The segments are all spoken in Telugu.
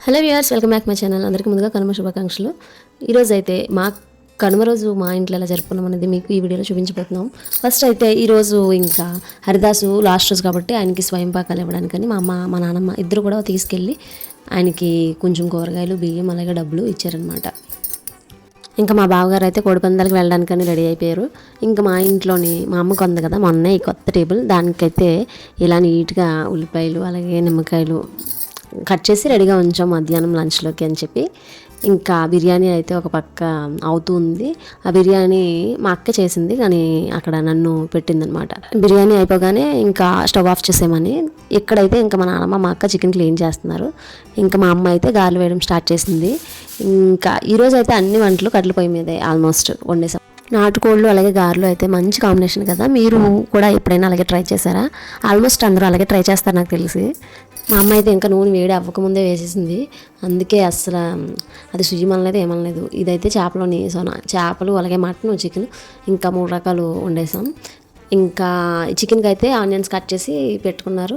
Hello viewers, welcome back my channel. అందరికీ ముందుగా కనుమ శుభాకాంక్షలు. ఈరోజు అయితే మా కనుమ రోజు మా ఇంట్లో ఎలా జరుపుకున్నాం అనేది మీకు ఈ వీడియోలో చూపించబోతున్నాం. ఫస్ట్ అయితే ఈరోజు ఇంకా హరిదాసు లాస్ట్ రోజు కాబట్టి ఆయనకి స్వయం పాకాలు ఇవ్వడానికని మా అమ్మ మా నాన్నమ్మ ఇద్దరు కూడా తీసుకెళ్ళి ఆయనకి కొంచెం కూరగాయలు బియ్యం అలాగే డబ్బులు ఇచ్చారనమాట. ఇంకా మా బావగారు అయితే కోడిపందాలకు వెళ్ళడానికని రెడీ అయిపోయారు. ఇంకా మా ఇంట్లోని మా అమ్మ కొంది కదా మొన్న ఈ కొత్త టేబుల్, దానికైతే ఇలా నీట్గా ఉల్లిపాయలు అలాగే నిమ్మకాయలు కట్ చేసి రెడీగా ఉంచాం మధ్యాహ్నం లంచ్లోకి అని చెప్పి. ఇంకా బిర్యానీ అయితే ఒక పక్క అవుతూ ఉంది. ఆ బిర్యానీ మా అక్క చేసింది కానీ అక్కడ నన్ను పెట్టిందనమాట. బిర్యానీ అయిపోగానే ఇంకా స్టవ్ ఆఫ్ చేసేమని ఇక్కడైతే ఇంకా మా నాన్నమ్మ మా అక్క చికెన్ క్లీన్ చేస్తున్నారు. ఇంకా మా అమ్మ అయితే గారెలు వేయడం స్టార్ట్ చేసింది. ఇంకా ఈరోజు అయితే అన్ని వంటలు కట్టెల పొయ్యి మీదే ఆల్మోస్ట్ వండేసాం. నాటుకోళ్ళు అలాగే గారెలు అయితే మంచి కాంబినేషన్ కదా. మీరు కూడా ఎప్పుడైనా అలాగే ట్రై చేశారా? ఆల్మోస్ట్ అందరూ అలాగే ట్రై చేస్తారు నాకు తెలిసి. మా అమ్మ అయితే ఇంకా నూనె వేడి అవ్వకముందే వేసేసింది. అందుకే అసలు అది సుయ్యమనలేదు ఏమనలేదు. ఇదైతే చేపలోని చేపలు అలాగే మటన్ చికెన్ ఇంకా 3 రకాలు వండేసాం. ఇంకా చికెన్కి అయితే ఆనియన్స్ కట్ చేసి పెట్టుకున్నారు.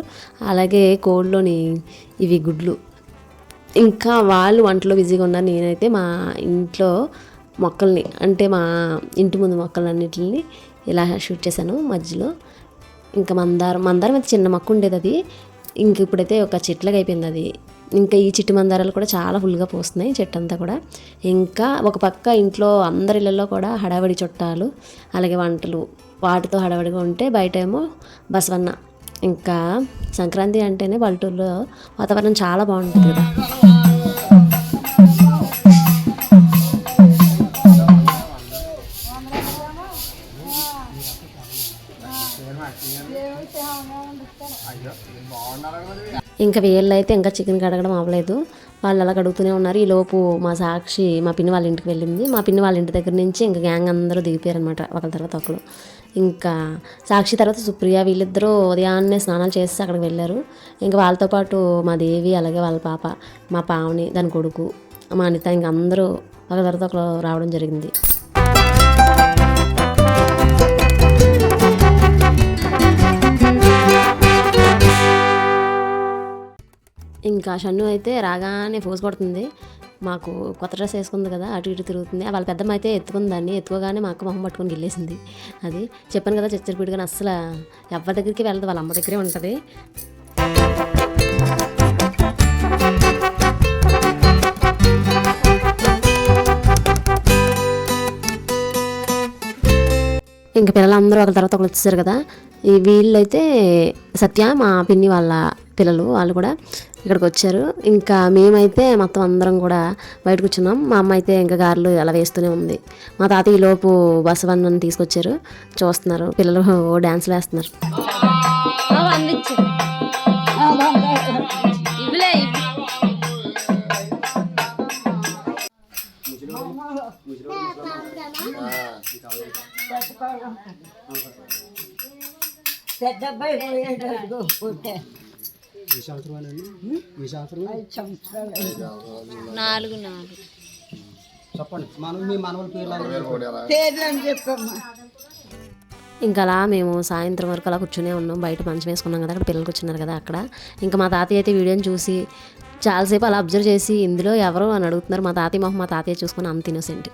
అలాగే కోళ్ళలోని ఇవి గుడ్లు. ఇంకా వాళ్ళు వంటలో బిజీగా ఉన్నారు. నేనైతే మా ఇంట్లో మొక్కల్ని అంటే మా ఇంటి ముందు మొక్కలన్నిటిని ఇలా షూట్ చేశాను మధ్యలో. ఇంకా మందారం అయితే చిన్న మొక్క ఉండేది, అది ఇంక ఇప్పుడైతే ఒక చెట్లుగా అయిపోయింది అది. ఇంకా ఈ చిట్టి మందారాలు కూడా చాలా ఫుల్గా పోస్తున్నాయి చెట్టు అంతా కూడా. ఇంకా ఒక పక్క ఇంట్లో అందరి ఇళ్ళల్లో కూడా హడావిడి చుట్టాలు అలాగే వంటలు వాటితో హడావిడిగా ఉంటే, బయట ఏమో బసవన్న. ఇంకా సంక్రాంతి అంటేనే పల్లెటూరులో వాతావరణం చాలా బాగుంటుంది కదా. ఇంకా వీళ్ళు అయితే ఇంకా చికెన్ కడగడం అవ్వలేదు, వాళ్ళు అలా కడుగుతూనే ఉన్నారు. ఈలోపు మా సాక్షి మా పిన్ని వాళ్ళ ఇంటికి వెళ్ళింది. మా పిన్ని వాళ్ళ ఇంటి దగ్గర నుంచి ఇంకా గ్యాంగ్ అందరూ దిగిపోయారనమాట ఒకరి తర్వాత ఒకరు. ఇంకా సాక్షి తర్వాత సుప్రియ వీళ్ళిద్దరూ ఉదయాన్నే స్నానాలు చేసి అక్కడికి వెళ్ళారు. ఇంకా వాళ్ళతో పాటు మా దేవి అలాగే వాళ్ళ పాప మా పావని దాని కొడుకు మా అనిత ఇంకా అందరూ ఒకరి తర్వాత ఒకరు రావడం జరిగింది. ఇంకా షన్ను అయితే రాగానే ఫోజ్ కొడుతుంది. మాకు కొత్త డ్రెస్ వేసుకుంది కదా, అటు ఇటు తిరుగుతుంది. వాళ్ళ పెద్దమ్మ అయితే ఎత్తుకుంది దాన్ని. ఎత్తుకోగానే మా అక్క మొహం పట్టుకొని గిల్లేసింది. అది చెప్పాను కదా, చచ్చరిపీడుగానే అస్సలు ఎవరి దగ్గరికి వెళ్ళదు, వాళ్ళ అమ్మ దగ్గరే ఉంటుంది. ఇంకా పిల్లలందరూ ఒకరి తర్వాత ఒకరు వచ్చేసారు కదా. ఈ వీళ్ళైతే సత్య మా పిన్ని వాళ్ళ పిల్లలు, వాళ్ళు కూడా ఇక్కడికి వచ్చారు. ఇంకా మేమైతే మొత్తం అందరం కూడా బయట కూర్చున్నాం. మా అమ్మ అయితే ఇంకా గారెలు అలా వేస్తూనే ఉంది. మా తాత ఈలోపు బసవన్నని తీసుకొచ్చారు, చూస్తున్నారు. పిల్లలు డ్యాన్స్లు వేస్తున్నారు. ఇంకా అలా మేము సాయంత్రం వరకు అలా కూర్చునే ఉన్నాం. బయట మంచం వేసుకున్నాం కదా, అక్కడ పిల్లలు కూర్చున్నారు కదా అక్కడ. ఇంకా మా తాతయ్య అయితే వీడియోని చూసి చాలాసేపు అలా అబ్జర్వ్ చేసి ఇందులో ఎవరు అని అడుగుతున్నారు. మా తాతయ్య మొహం మా తాతయ్య చూసుకుని అంత ఇన్నోసెంట్.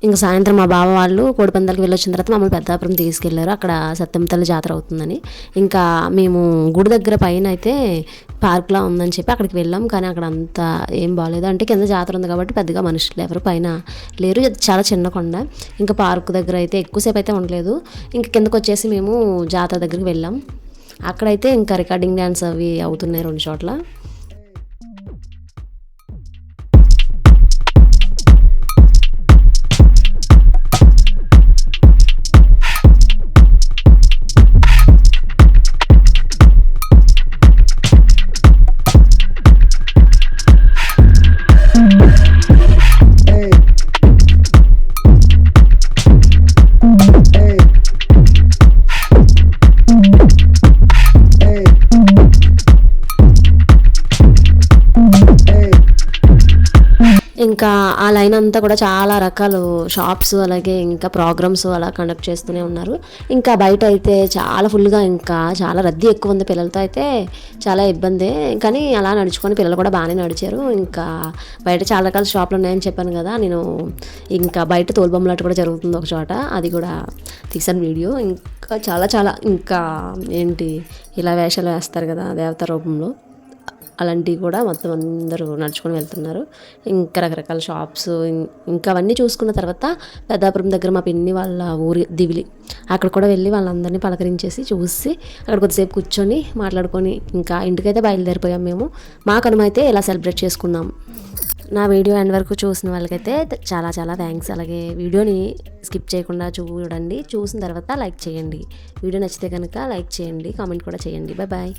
ఇంకా సాయంత్రం మా బావ వాళ్ళు కోడిపందాలకు వెళ్ళొచ్చిన తర్వాత మమ్మల్ని పెద్దాపురం తీసుకెళ్లారు. అక్కడ సత్యం తల్లి జాతర అవుతుందని. ఇంకా మేము గుడి దగ్గర పైన అయితే పార్క్లా ఉందని చెప్పి అక్కడికి వెళ్ళాం. కానీ అక్కడ అంతా ఏం బాగాలేదు. అంటే కింద జాతర ఉంది కాబట్టి పెద్దగా మనుషులు ఎవరు పైన లేరు, చాలా చిన్న కొండ. ఇంకా పార్క్ దగ్గర అయితే ఎక్కువసేపు అయితే ఉండలేదు. ఇంకా కిందకు వచ్చేసి మేము జాతర దగ్గరికి వెళ్ళాం. అక్కడైతే ఇంకా రికార్డింగ్ డ్యాన్స్ అవి అవుతున్నాయి 2 చోట్ల. పైన అంతా కూడా చాలా రకాల షాప్స్ అలాగే ఇంకా ప్రోగ్రామ్స్ అలా కండక్ట్ చేస్తూనే ఉన్నారు. ఇంకా బయట అయితే చాలా ఫుల్గా ఇంకా చాలా రద్దీ ఎక్కువ ఉంది. పిల్లలతో అయితే చాలా ఇబ్బంది, కానీ అలా నడుచుకొని పిల్లలు కూడా బాగానే నడిచారు. ఇంకా బయట చాలా రకాల షాపులు ఉన్నాయని చెప్పాను కదా నేను. ఇంకా బయట తోలుబొమ్మలాట కూడా జరుగుతుంది ఒక చోట, అది కూడా తీసాను వీడియో. ఇంకా చాలా చాలా ఇంకా ఏంటి ఇలా వేషాలు వేస్తారు కదా దేవత రూపంలో, అలాంటివి కూడా మొత్తం అందరూ నడుచుకొని వెళ్తున్నారు. ఇంకా రకరకాల షాప్స్ ఇంకా అవన్నీ చూసుకున్న తర్వాత పెద్దాపురం దగ్గర మా పిన్ని వాళ్ళ ఊరి దివిలి, అక్కడ కూడా వెళ్ళి వాళ్ళందరినీ పలకరించేసి చూసి అక్కడ కొద్దిసేపు కూర్చొని మాట్లాడుకొని ఇంకా ఇంటికైతే బయలుదేరిపోయాం మేము. మా కనుమ అయితే ఇలా సెలబ్రేట్ చేసుకున్నాం. నా వీడియో ఎండ్ వరకు చూసిన వాళ్ళకైతే చాలా చాలా థ్యాంక్స్. అలాగే వీడియోని స్కిప్ చేయకుండా చూడండి, చూసిన తర్వాత లైక్ చేయండి. వీడియో నచ్చితే కనుక లైక్ చేయండి, కామెంట్ కూడా చేయండి. Bye bye.